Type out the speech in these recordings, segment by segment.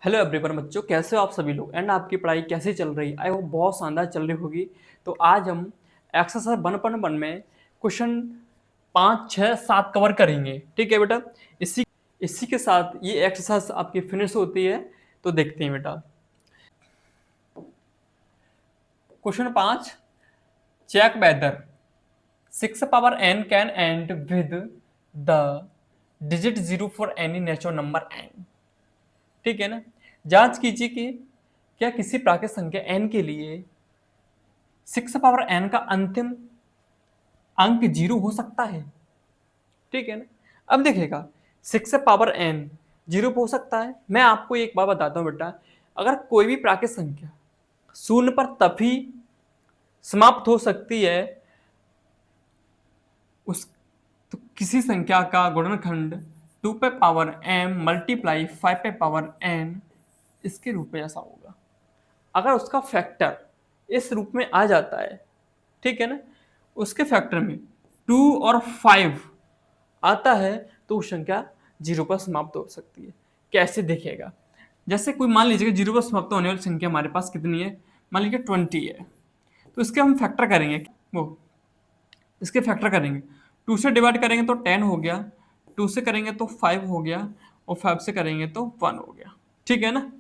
Hello everyone बच्चों, कैसे हो आप सभी लोग एंड आपकी पढ़ाई कैसे चल रही है? आई होप बहुत शानदार चल रही होगी। तो आज हम एक्सरसाइज 1.1 में क्वेश्चन 5, 6, 7 कवर करेंगे। ठीक है बेटा। इसी इसी के साथ ये एक्सरसाइज आपकी फिनिश होती है। तो देखते हैं बेटा। Question 5, check whether 6 power n can end with the digit 0 for any natural number n। ठीक है ना। जांच कीजिए कि क्या किसी प्राकृतिक संख्या n के लिए 6 power n का अंतिम अंक 0 हो सकता है। ठीक है ना। अब देखिएगा, 6 power n 0 हो सकता है। मैं आपको एक बात बताता हूं बेटा, अगर कोई भी प्राकृतिक संख्या शून्य पर तभी समाप्त हो सकती है उस तो किसी संख्या का गुणनखंड 2 पे पावर m मल्टीप्लाई 5 पे पावर n इसके रूप में ऐसा होगा। अगर उसका फैक्टर इस रूप में आ जाता है, ठीक है ना, उसके फैक्टर में 2 और 5 आता है तो वो संख्या 0 पर समाप्त हो सकती है। कैसे देखेगा? जैसे कोई मान लीजिए 0 पर समाप्त होने वाली संख्या हमारे पास कितनी है, मान लीजिए 20 है। तो इसके हम फैक्टर करेंगे, वो इसके फैक्टर करेंगे। 2 से डिवाइड करेंगे तो 10 हो गया, 2 से करेंगे तो 5 हो गया, और 5 से करेंगे तो 1 हो गया। ठीक है ना।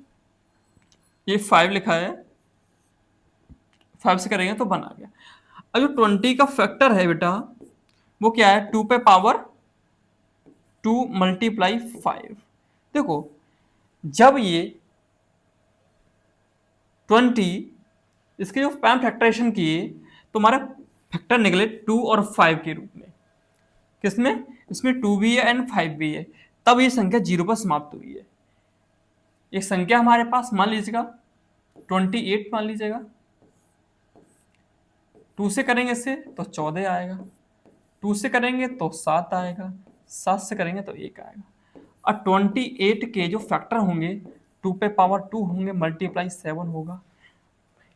ये 5 लिखा है, 5 से करेंगे तो 1 आ गया। अब जो 20 का फैक्टर है बेटा, वो क्या है? 2 मल्टीप्लाई 5। देखो, जब ये 20 इसके जो पैम फैक्टराइजेशन किए तो हमारा फैक्टर निकले 2 और 5 के रूप में। किसमें? इसमें 2 भी है एंड 5 भी है। तब ये संख्या 0 पर समाप्त हुई है। एक संख्या हमारे पास मान लीजिएगा 28 मान लीजिएगा। 2 से करेंगे इसे तो 14 आएगा, 2 से करेंगे तो 7 आएगा, 7 से करेंगे तो 1 आएगा। और 28 के जो फैक्टर होंगे 2 पे पावर 2 होंगे मल्टीप्लाई 7 होगा।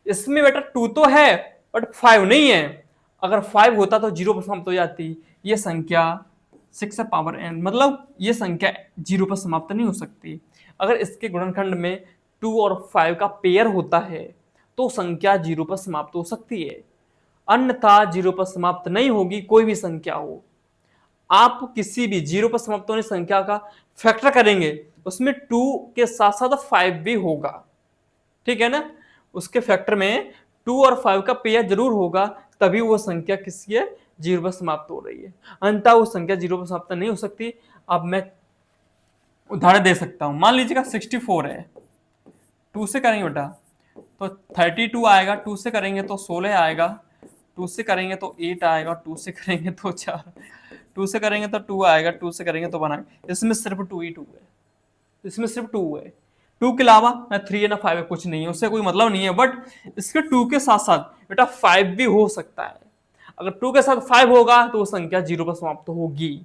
इसमें बेटा 2 तो है बट 5 नहीं है। अगर 5 होता तो 0 पर समाप्त हो जाती। ये संख्या 6 पावर n, मतलब ये संख्या 0 पर समाप्त नहीं हो सकती। अगर इसके गुणनखंड में 2 और 5 का पेयर होता है तो संख्या 0 पर समाप्त हो सकती है, अन्यथा 0 पर समाप्त नहीं होगी। कोई भी संख्या हो, आप किसी भी 0 पर समाप्त होने संख्या का फैक्टर करेंगे, उसमें 2 के साथ साथ 5 भी होगा। ठीक है ना। उसके फैक्टर में 2 और 5 का पेयर जरूर होगा, तभी वो संख्या किसी है 0 पर समाप्त हो रही है, अन्यथा वो संख्या 0 पर समाप्त नहीं हो सकती। अब मैं उदाहरण दे सकता हूं। मान लीजिएगा 64 है, 2 से करेंगे बेटा तो 32 आएगा, 2 से करेंगे तो 16 आएगा, 2 से करेंगे तो 8 आएगा, 2 से करेंगे तो 4, 2 से करेंगे तो 2 आएगा, 2 से करेंगे तो 1 आएगा। इसमें सिर्फ 2 ही 2 है, इसमें सिर्फ 2 है। 2 के अलावा ना 3 है ना 5 है, कुछ नहीं है, उससे कोई मतलब नहीं है। बट इसके 2 के साथ साथ बेटा 5 भी हो सकता है। अगर 2 के साथ 5 होगा तो वो संख्या 0 पर समाप्त होगी।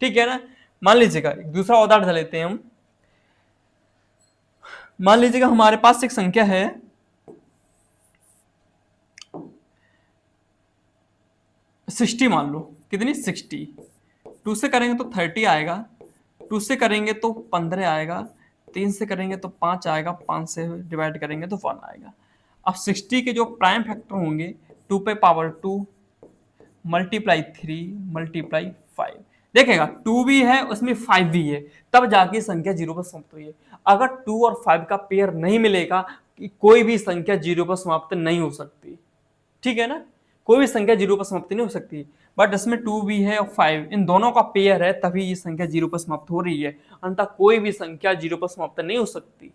ठीक है ना। मान लीजिएगा एक दूसरा उदाहरण लेते हैं हम। मान लीजिएगा हमारे पास एक संख्या है 60, मान लो कितनी 60। 2 से करेंगे तो 30 आएगा, 2 से करेंगे तो 15 आएगा, 3 से करेंगे तो 5 आएगा, 5 से डिवाइड करेंगे तो 1 आएगा। अब 60 के जो प्राइम फैक्टर होंगे 2 पे पावर 2 मल्टीप्लाई 3 मल्टीप्लाई 5। देखेगा 2 भी है उसमें 5 भी है, तब जाके संख्या 0 पर समाप्त हुई है। अगर 2 और 5 का पेयर नहीं मिलेगा कि कोई भी संख्या 0 पर समाप्त नहीं हो सकती। ठीक है ना। कोई भी संख्या 0 पर समाप्त नहीं हो सकती। बट इसमें 2 भी है और 5, इन दोनों का पेयर है, तभी ये संख्या 0 पर समाप्त हो रही है, अन्यथा कोई भी संख्या 0 पर समाप्त नहीं हो सकती।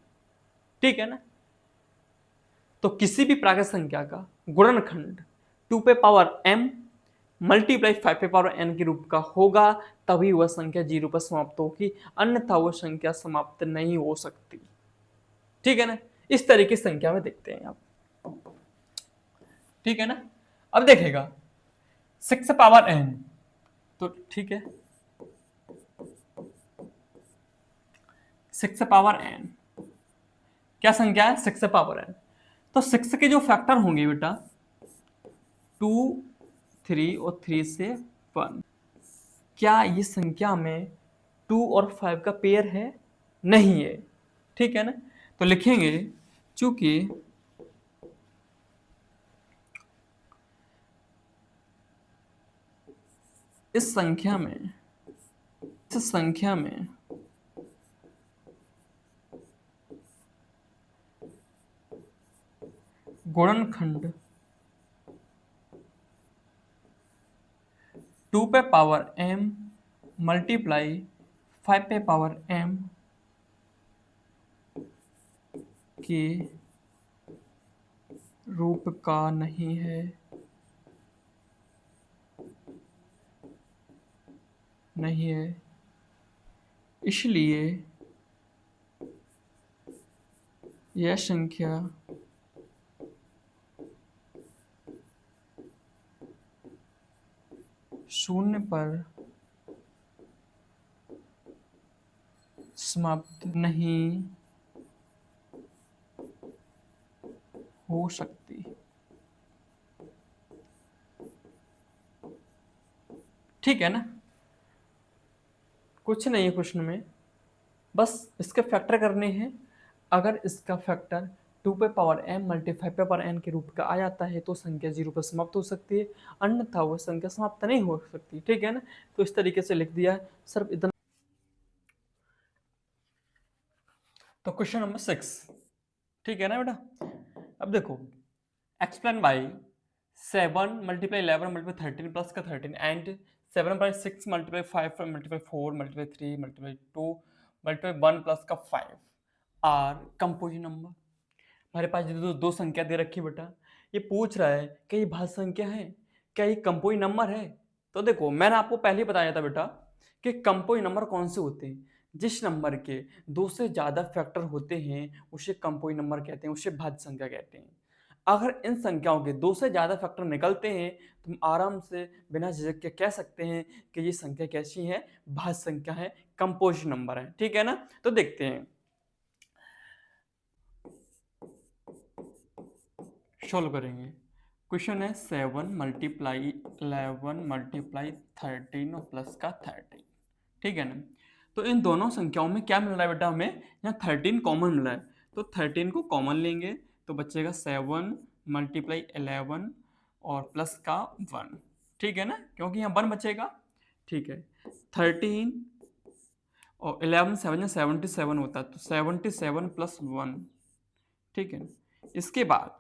ठीक है ना। तो किसी भी प्राकृतिक संख्या का गुणनखंड 2 पे पावर m मल्टीप्लाई 5 पे पावर n के रूप का होगा, तभी वह संख्या 0 पर समाप्त होगी, अन्यथा वह संख्या समाप्त नहीं हो सकती। ठीक है ना। इस तरीके की संख्या में देखते हैं आप। ठीक है ना। अब देखेगा 6 पावर n, तो ठीक है 6 पावर n क्या संख्या है? 6 पावर n। तो 6 के जो फैक्टर होंगे बेटा 2, 3 और 3 से 1। क्या ये संख्या में 2 और 5 का पेयर है? नहीं है। ठीक है ना। तो लिखेंगे चूंकि इस संख्या में गुणनखंड 2 पे पावर m मल्टीप्लाई 5 पे पावर m के रूप का नहीं है इसलिए यह संख्या शून्य पर समाप्त नहीं हो सकती। ठीक है ना, कुछ नहीं है प्रश्न में, बस इसके फैक्टर करने हैं। अगर इसका फैक्टर 2 पे पावर m मल्टीप्लाई पे पावर n के रूप का आ जाता है तो संख्या 0 पर समाप्त हो सकती है, अन्यथा वह संख्या समाप्त नहीं हो सकती। ठीक है ना, तो इस तरीके से लिख दिया है सिर्फ इतना। तो क्वेश्चन नंबर 6, ठीक है ना बेटा। अब देखो, explain by 7 multiply 11 multiply 13 plus का 13 and 7 by 6 multiply 5 multiply 4 multiply 3 multiply 2 multiply 1 plus का 5 आर कंपोजिट नंबर। हमारे पास दो संख्या दे रखी बेटा, ये पूछ रहा है कि ये भाज्य संख्या है, क्या ये कंपोजिट नंबर है। तो देखो, मैंने आपको पहले ही बताया था बेटा कि कंपोजिट नंबर कौन से होते हैं, जिस नंबर के दो से ज्यादा फैक्टर होते हैं उसे कंपोजिट नंबर कहते हैं, उसे भाज्य संख्या कहते हैं। अगर इन संख्याओं के दो से ज्यादा फैक्टर निकलते हैं तो हम आराम से बिना झिझक के कह सकते हैं कि ये संख्या कैसी है, भाज्य संख्या है, कंपोजिट नंबर है। ठीक है ना, तो देखते हैं, सॉल्व करेंगे। क्वेश्चन है 7 मल्टीप्लाई 11 मल्टीप्लाई 13 और प्लस का 13। ठीक है ना, तो इन दोनों संख्याओं में क्या मिल रहा है बेटा, हमें यहाँ 13 कॉमन मिल रहा है, तो 13 को कॉमन लेंगे तो बचेगा 7 मल्टीप्लाई 11 और प्लस का 1। ठीक है ना, क्योंकि यहाँ 1 बचेगा। ठीक है, 13 और 11 7 या 77 होता है, तो 77 प्लस 1। ठीक है, इसके बाद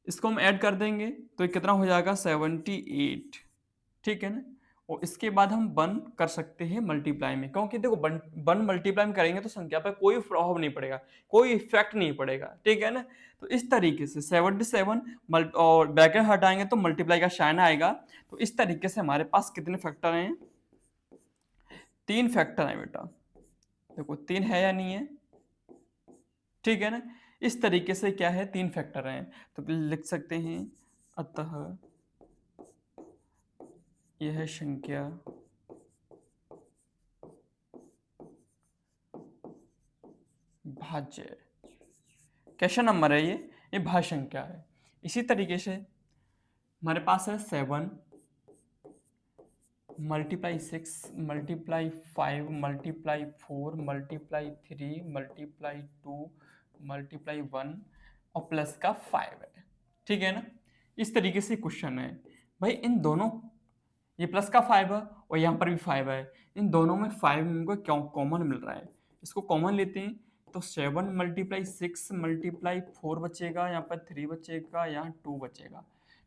इसको हम ऐड कर देंगे तो ये कितना हो जाएगा 78। ठीक है ना, और इसके बाद हम 1 कर सकते हैं मल्टीप्लाई में, क्योंकि देखो 1 मल्टीप्लाई में करेंगे तो संख्या पर कोई प्रभाव नहीं पड़ेगा, कोई इफेक्ट नहीं पड़ेगा। ठीक है ना, तो इस तरीके से 77 और ब्रैकेट हटाएंगे तो मल्टीप्लाई का साइन आएगा। तो इस तरीके से हमारे पास कितने फैक्टर हैं, 3 फैक्टर हैं बेटा। देखो 3 है या नहीं है, ठीक है ना, इस तरीके से क्या है, 3 फैक्टर हैं, तो लिख सकते हैं अतः यह संख्या भाज्य, कैसा नंबर है ये भाज्य संख्या है। इसी तरीके से हमारे पास है 7 multiply 6 multiply 5 multiply 4 multiply 3 multiply 2 multiply 1 और प्लस का 5 है। ठीक है ना, इस तरीके से क्वेश्चन है भाई। इन दोनों, ये प्लस का 5 है और यहाँ पर भी 5 है, इन दोनों में 5 हमको क्यों कॉमन मिल रहा है, इसको कॉमन लेते हैं तो 7 मल्टीप्लाई 6 मल्टीप्लाई 4 बचेगा, यहाँ पर 3 बचेगा, यहाँ 2 बचेगा।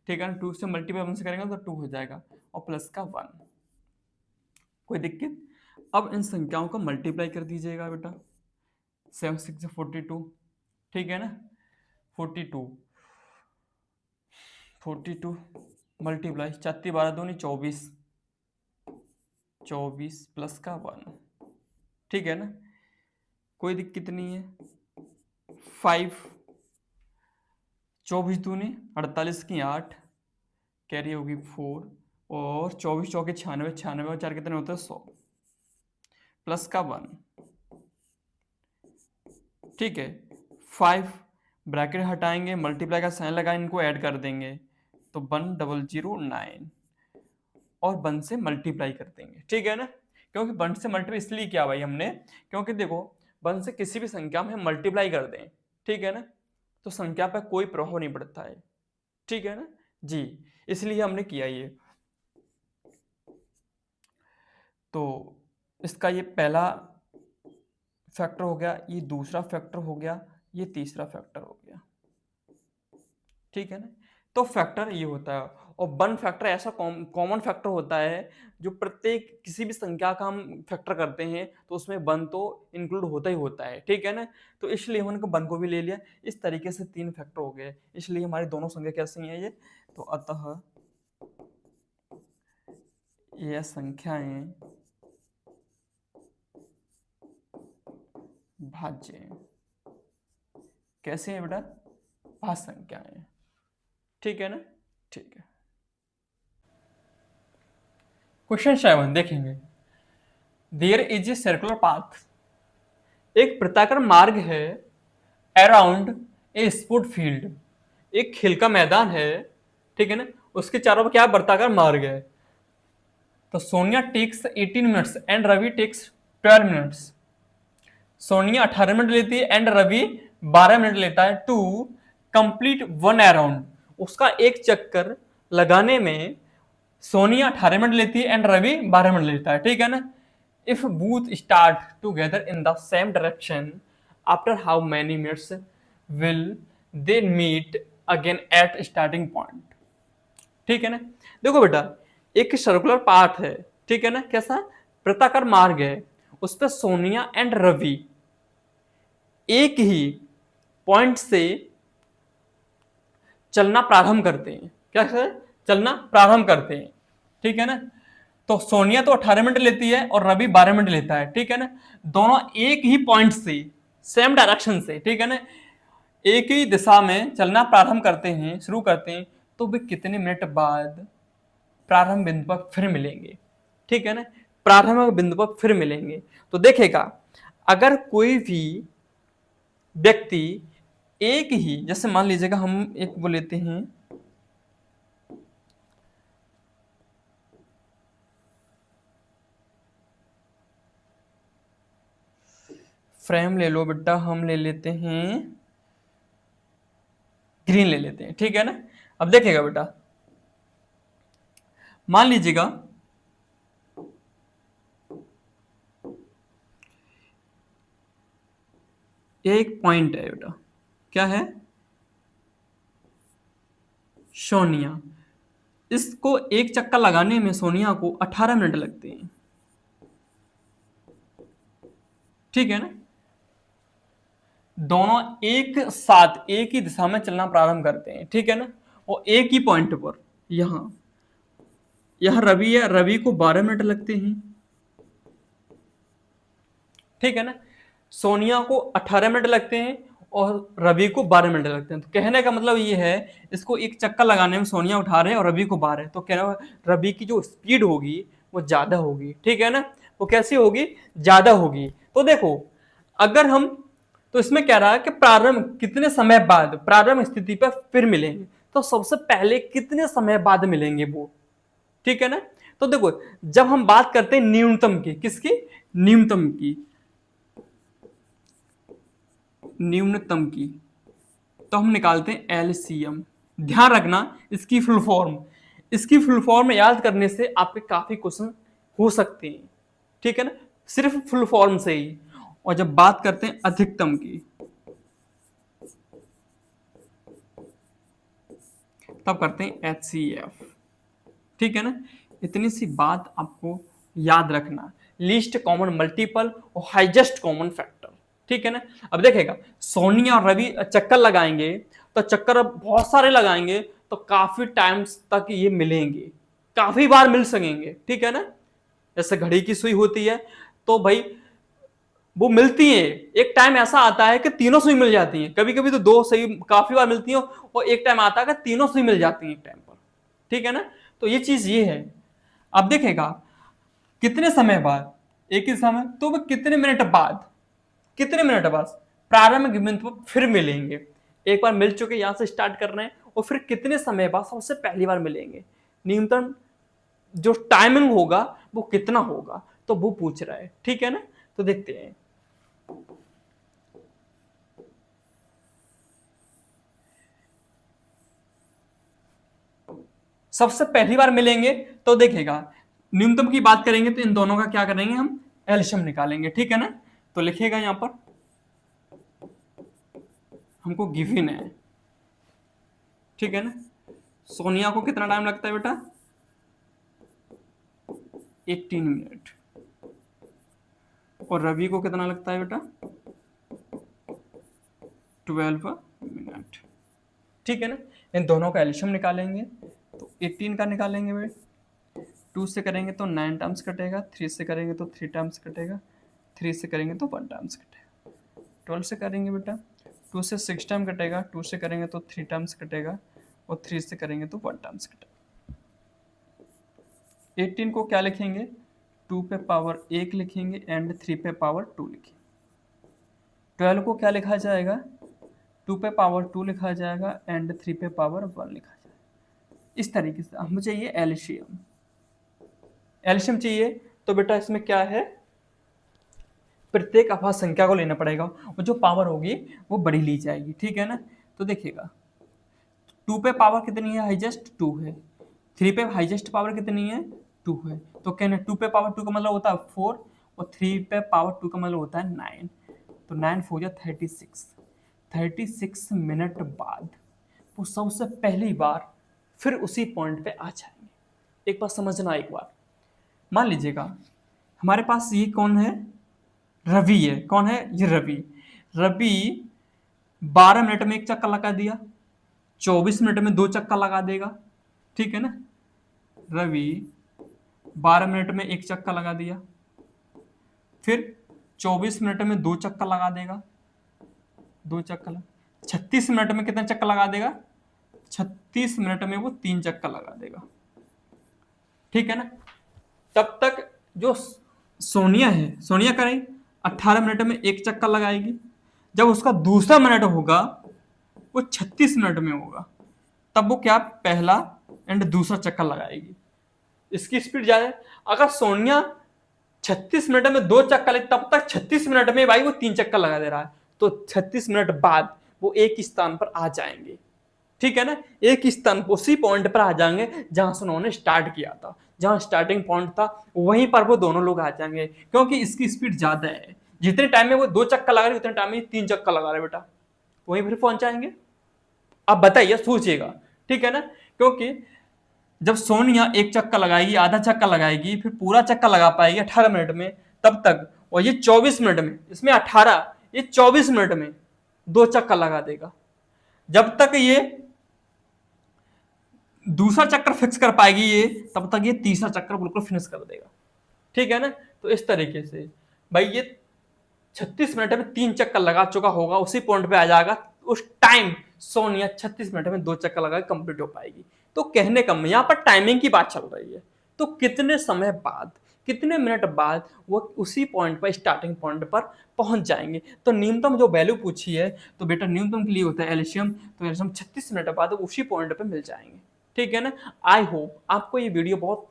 ठीक है ना, 2 से मल्टीप्लाई 1 से करेंगे तो 2 हो जाएगा और प्लस का 1। कोई दिक्कत। अब इन संख्याओं को मल्टीप्लाई कर दीजिएगा बेटा, 7 6 42। ठीक है ना, 42 मल्टीप्लाई 4 12 दूनी 24, 24 प्लस का 1। ठीक है ना, कोई दिक्कत नहीं है। 5 24 दूनी 48 की 8, कैरी होगी 4 और 24 चौके 96, 96 और 4 कितने होते हैं 100 प्लस का 1। ठीक है, 5 ब्रैकेट हटाएंगे, मल्टीप्लाई का साइन लगाएं, इनको ऐड कर देंगे तो 1009 और 1 से मल्टीप्लाई कर देंगे। ठीक है ना, क्योंकि 1 से मल्टीप्लाई इसलिए किया भाई हमने, क्योंकि देखो 1 से किसी भी संख्या में मल्टीप्लाई कर दें, ठीक है ना, तो संख्या पर कोई प्रभाव नहीं पड़ता है, ठीक है ना जी, इसलिए हमने किया ये। तो इसका ये पहला फैक्टर हो गया, ये दूसरा फैक्टर हो गया, ये तीसरा फैक्टर हो गया, ठीक है ना। तो फैक्टर ये होता है, और 1 फैक्टर ऐसा कॉमन फैक्टर होता है जो प्रत्येक किसी भी संख्या का हम फैक्टर करते हैं तो उसमें 1 तो इंक्लूड होता ही होता है, ठीक है ना। तो इसलिए हमने 1 को भी ले लिया। इस तरीके से 3 फैक्टर हो गए, इसलिए हमारी दोनों संख्या कैसी हैं ये, तो अतः यह संख्याएं भाज्य हैं। कैसे है बेटा, भाज्य संख्याएं, ठीक है ना, ठीक है। क्वेश्चन 7 देखेंगे, there is a circular path, एक वृत्ताकार मार्ग है अराउंड ए स्पोर्ट फील्ड, एक खेल का मैदान है, ठीक है ना, उसके चारों पर क्या वृत्ताकार मार्ग है। तो Sonia takes 18 minutes and Ravi takes 12 minutes. Sonia 18 minute लेती है एंड रवि 12 मिनट लेता है टू कंप्लीट 1 अराउंड, उसका एक चक्कर लगाने में सोनिया 18 मिनट लेती है एंड रवि 12 मिनट लेता है, ठीक है ना। If both start together in the same direction, after how many minutes will they meet again at starting point, ठीक है ना। देखो बेटा, एक सर्कुलर पाथ है, ठीक है ना, कैसा वृत्ताकार मार्ग है, उस पर सोनिया एंड रवि एक ही पॉइंट से चलना प्रारंभ करते हैं, क्या चलना प्रारंभ करते हैं, ठीक है ना। तो सोनिया तो 18 मिनट लेती है और रवि 12 मिनट लेता है, ठीक है ना। दोनों एक ही पॉइंट से, सेम डायरेक्शन से, ठीक है ना, एक ही दिशा में चलना प्रारंभ करते हैं, शुरू करते हैं, तो वे कितने मिनट बाद प्रारंभ बिंदु पर फिर मिलेंगे, ठीक है ना, प्रारंभ बिंदु पर फिर मिलेंगे। तो देखेगा, अगर कोई भी व्यक्ति एक ही, जैसे मान लीजिएगा हम एक वो लेते हैं, फ्रेम ले लो बेटा, हम ले लेते हैं ग्रीन ले लेते हैं, ठीक है ना। अब देखेगा बेटा, मान लीजिएगा एक पॉइंट है बेटा, क्या है, सोनिया, इसको एक चक्कर लगाने में सोनिया को 18 मिनट लगते हैं, ठीक है ना। दोनों एक साथ एक ही दिशा में चलना प्रारंभ करते हैं, ठीक है ना, और एक ही पॉइंट पर, यहां यहां रवि है, रवि को 12 मिनट लगते हैं, ठीक है ना। सोनिया को 18 मिनट लगते हैं और रवि को 12 मिनट लगते हैं। तो कहने का मतलब ये है, इसको एक चक्कर लगाने में सोनिया 18 और रवि को 12, तो कहना रवि की जो स्पीड होगी वो ज्यादा होगी, ठीक है ना, वो कैसी होगी, ज्यादा होगी। तो देखो, अगर हम, तो इसमें कह रहा है कि प्रारंभ कितने समय बाद प्रारंभ स्थिति पर फिर मिलेंगे, तो सबसे पहले कितने समय बाद मिलेंगे वो, ठीक है ना। तो देखो, जब हम बात करते हैं न्यूनतम की, किसकी, न्यूनतम की, न्यूनतम की, तो हम निकालते हैं एलसीएम। ध्यान रखना, इसकी फुल फॉर्म, इसकी फुल फॉर्म याद करने से आपके काफी क्वेश्चन हो सकते हैं, ठीक है ना, सिर्फ फुल फॉर्म से ही। और जब बात करते हैं अधिकतम की, तब करते हैं एचसीएफ, ठीक है ना। इतनी सी बात आपको याद रखना, लीस्ट कॉमन मल्टीपल और हाईएस्ट कॉमन फैक्टर, ठीक है ना। अब देखेगा, सोनिया और रवि चक्कर लगाएंगे, तो चक्कर अब बहुत सारे लगाएंगे तो काफी टाइम्स तक ये मिलेंगे, काफी बार मिल सकेंगे, ठीक है ना। जैसे घड़ी की सुई होती है, तो भाई वो मिलती है, एक टाइम ऐसा आता है कि तीनों सुई मिल जाती हैं, कभी कभी तो दो सुई काफी बार मिलती हैं, और एक टाइम आता है कि तीनों सुई मिल जाती हैं एक टाइम पर, ठीक है ना। तो ये चीज ये है। अब देखेगा, कितने समय बाद, एक ही समय, तो वो कितने मिनट बाद, कितने मिनट बाद प्रारंभिक बिंदु पर फिर मिलेंगे। एक बार मिल चुके, यहां से स्टार्ट कर रहे हैं, और फिर कितने समय बाद सबसे पहली बार मिलेंगे, न्यूनतम जो टाइमिंग होगा वो कितना होगा, तो वो पूछ रहा है, ठीक है ना। तो देखते हैं, सबसे पहली बार मिलेंगे तो देखेगा, न्यूनतम की बात करेंगे तो इन दोनों का क्या करेंगे, हम एलसीएम निकालेंगे, ठीक है ना। तो लिखिएगा यहां पर हमको गिवन है, ठीक है ना। सोनिया को कितना टाइम लगता है बेटा, 18 मिनट, और रवि को कितना लगता है बेटा, 12 मिनट, ठीक है ना। इन दोनों का एलसीएम निकालेंगे तो 18 का निकालेंगे बेटा, 2 से करेंगे तो 9 टाइम्स कटेगा, 3 से करेंगे तो 3 टाइम्स कटेगा, 3 से करेंगे तो 1 टाइम्स कटेगा, 12 से करेंगे बेटा 2 से 6 टाइम कटेगा, 2 से करेंगे तो 3 टाइम्स कटेगा, और 3 से करेंगे तो 1 टाइम्स कटेगा। 18 को क्या लिखेंगे, 2 पे पावर 1 लिखेंगे एंड 3 पे पावर 2 लिखेंगे। 12 को क्या लिखा जाएगा, 2 पे पावर 2 लिखा जाएगा एंड 3 पे पावर 1 लिखा जाएगा। इस तरीके से हमें चाहिए एलसीएम। एलसीएम चाहिए तो बेटा इसमें क्या है, प्रत्येक अभाज्य संख्या को लेना पड़ेगा और जो पावर होगी वो बड़ी ली जाएगी, ठीक है ना। तो देखिएगा 2 पे पावर कितनी है, हाईएस्ट 2 है, 3 पे हाईएस्ट पावर कितनी है, 2 है। तो कहना 2 पे पावर 2 का मतलब होता है 4, और 3 पे पावर 2 का मतलब होता है 9। तो 9 4 36 मिनट बाद वो सबसे पहली बार फिर उसी पॉइंट पे आ जाएंगे। एक बार समझना, एक बार मान लीजिएगा हमारे पास ये कौन है, रवि है। कौन है ये, रवि। रवि 12 मिनट में एक चक्कर लगा दिया, 24 मिनट में 2 चक्कर लगा देगा, ठीक है ना। रवि 12 मिनट में एक चक्कर लगा दिया, फिर 24 मिनट में 2 चक्कर लगा देगा, 2 चक्कर 36 मिनट में कितने चक्कर लगा देगा, 36 मिनट में वो 3 चक्कर लगा देगा, ठीक है ना। तब तक जो सोनिया है, सोनिया करें 18 मिनट में एक चक्कर लगाएगी। जब उसका दूसरा मिनट होगा वो 36 मिनट में होगा, तब वो क्या पहला एंड दूसरा चक्कर लगाएगी। इसकी स्पीड ज्यादा है। अगर सोनिया 36 मिनट में 2 चक्कर ले, तब तक 36 मिनट में भाई वो 3 चक्कर लगा दे रहा है, तो 36 मिनट बाद वो एक स्थान पर आ जाएंगे, ठीक है ना। एक स्थान उसी पॉइंट पर आ जाएंगे जहां से उन्होंने स्टार्ट किया था, जहां स्टार्टिंग पॉइंट था वहीं पर वो दोनों लोग आ जाएंगे, क्योंकि इसकी स्पीड ज्यादा है। जितने टाइम में वो 2 चक्कर लगा रहे उतने टाइम में 3 चक्कर लगा रहे बेटा, वहीं फिर पहुंच जाएंगे। अब बताइए, सोचिएगा, ठीक है ना। क्योंकि जब सोनिया एक चक्कर लगाएगी, आधा चक्कर लगाएगी, फिर पूरा चक्कर लगा पाएगी 18 मिनट में, तब तक, और ये 24 मिनट में, इसमें 18, ये 24 मिनट में 2 चक्कर लगा देगा। जब तक ये दूसरा चक्कर फिक्स कर पाएगी ये, तब तक ये तीसरा चक्कर बिल्कुल फिनिश कर देगा, ठीक है ना। तो इस तरीके से भाई ये 36 मिनट में 3 चक्कर लगा चुका होगा, उसी पॉइंट पे आ जाएगा। उस टाइम सोनिया 36 मिनट में 2 चक्कर लगा कंप्लीट हो पाएगी। तो कहने का यहाँ पर टाइमिंग की बात चल रही है, तो कितने समय बाद, कितने मिनट बाद वो उसी पॉइंट पर, स्टार्टिंग पॉइंट पर पहुंच जाएंगे। तो न्यूनतम जो वैल्यू पूछी है, तो बेटा न्यूनतम के लिए होता है एलसीएम, तो एलसीएम 36 मिनट बाद उसी पॉइंट पर मिल जाएंगे, ठीक है ना। आई होप आपको ये वीडियो बहुत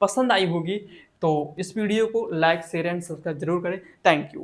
पसंद आई होगी, तो इस वीडियो को लाइक शेयर एंड सब्सक्राइब जरूर करें। Thank you.